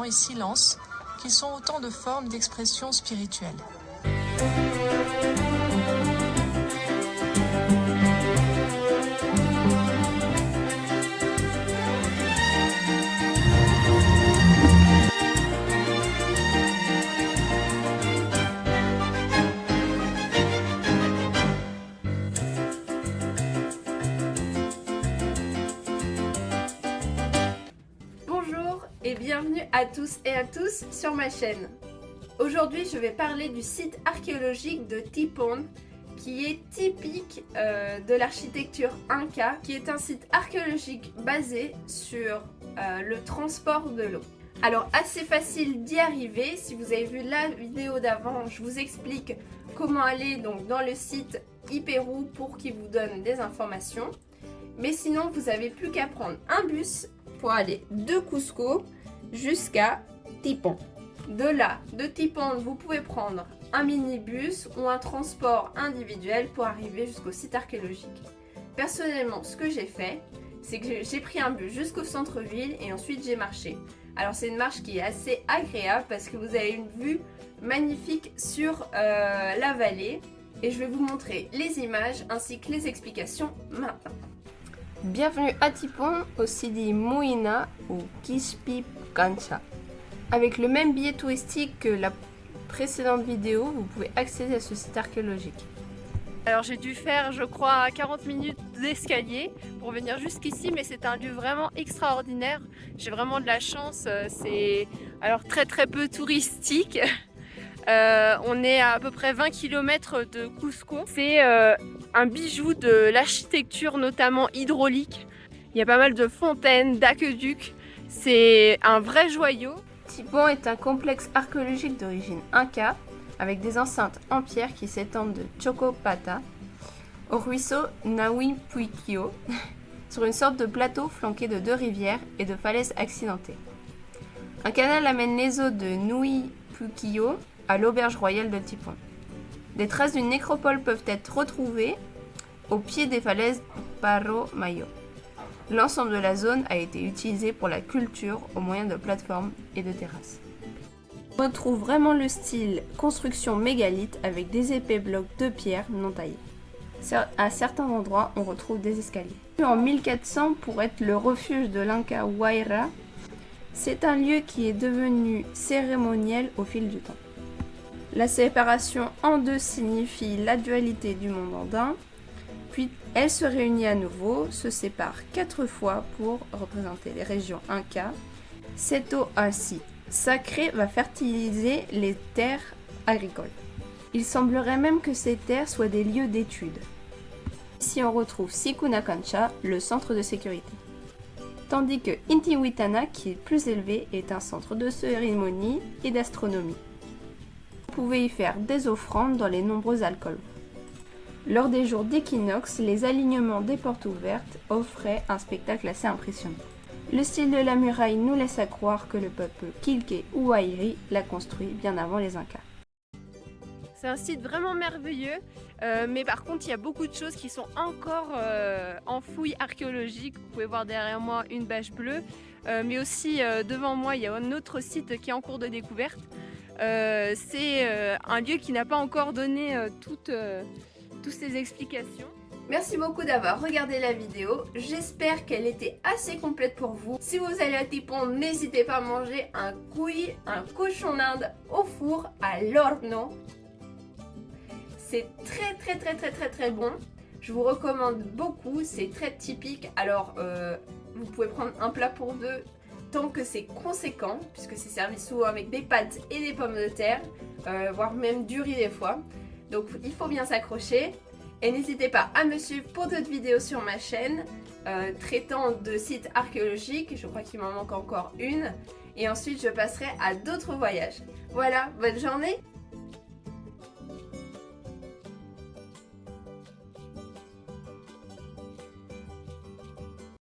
et silence, qui sont autant de formes d'expression spirituelle. Bonjour et bienvenue à tous et à tous sur ma chaîne. Aujourd'hui, je vais parler du site archéologique de Tipon, qui est typique de l'architecture Inca, qui est un site archéologique basé sur le transport de l'eau. Alors, assez facile d'y arriver. Si vous avez vu la vidéo d'avant, je vous explique comment aller donc dans le site Hyperou pour qu'il vous donne des informations. Mais sinon, vous n'avez plus qu'à prendre un bus pour aller de Cusco jusqu'à Tipon. De là, de Tipon, vous pouvez prendre un minibus ou un transport individuel pour arriver jusqu'au site archéologique. Personnellement, ce que j'ai fait, c'est que j'ai pris un bus jusqu'au centre-ville et ensuite j'ai marché. Alors c'est une marche qui est assez agréable parce que vous avez une vue magnifique sur la vallée et je vais vous montrer les images ainsi que les explications maintenant. Bienvenue à Tipon au Sidi Muina ou Quispicancha. Avec le même billet touristique que la précédente vidéo, vous pouvez accéder à ce site archéologique. Alors j'ai dû faire je crois 40 minutes d'escalier pour venir jusqu'ici, mais c'est un lieu vraiment extraordinaire. J'ai vraiment de la chance, c'est alors très peu touristique. On est à peu près 20 km de Cusco. C'est un bijou de l'architecture, notamment hydraulique. Il y a pas mal de fontaines, d'aqueducs. C'est un vrai joyau. Tipon est un complexe archéologique d'origine inca, avec des enceintes en pierre qui s'étendent de Chocopata au ruisseau Nahuipuikio, sur une sorte de plateau flanqué de deux rivières et de falaises accidentées. Un canal amène les eaux de Nahuipuikio à l'auberge royale de Tipon. Des traces d'une nécropole peuvent être retrouvées au pied des falaises Paro Mayo. L'ensemble de la zone a été utilisé pour la culture au moyen de plateformes et de terrasses. On retrouve vraiment le style construction mégalithe avec des épais blocs de pierre non taillés. À certains endroits, on retrouve des escaliers. En 1400, pour être le refuge de l'Inca Huayra, c'est un lieu qui est devenu cérémoniel au fil du temps. La séparation en deux signifie la dualité du monde andin, puis elle se réunit à nouveau, se sépare 4 fois pour représenter les régions Inca. Cette eau ainsi sacrée va fertiliser les terres agricoles. Il semblerait même que ces terres soient des lieux d'études. Ici on retrouve Sikunacancha, le centre de sécurité. Tandis que Intihuitana, qui est plus élevé, est un centre de cérémonie et d'astronomie. Vous pouvez y faire des offrandes dans les nombreux alcôves. Lors des jours d'équinoxe, les alignements des portes ouvertes offraient un spectacle assez impressionnant. Le style de la muraille nous laisse à croire que le peuple Quilqué ou Huayri l'a construit bien avant les Incas. C'est un site vraiment merveilleux, mais par contre il y a beaucoup de choses qui sont encore en fouille archéologique. Vous pouvez voir derrière moi une bâche bleue, mais aussi devant moi il y a un autre site qui est en cours de découverte. C'est un lieu qui n'a pas encore donné toutes ces explications. Merci beaucoup d'avoir regardé la vidéo, j'espère qu'elle était assez complète pour vous. Si vous allez à Tipon, n'hésitez pas à manger un cuy, un cochon d'Inde au four à l'horno. C'est très bon, je vous recommande beaucoup, c'est très typique. Alors vous pouvez prendre un plat pour deux tant que c'est conséquent, puisque c'est servi souvent avec des pâtes et des pommes de terre, voire même du riz des fois. Donc il faut bien s'accrocher. Et n'hésitez pas à me suivre pour d'autres vidéos sur ma chaîne traitant de sites archéologiques. Je crois qu'il m'en manque encore une. Et ensuite je passerai à d'autres voyages. Voilà, bonne journée!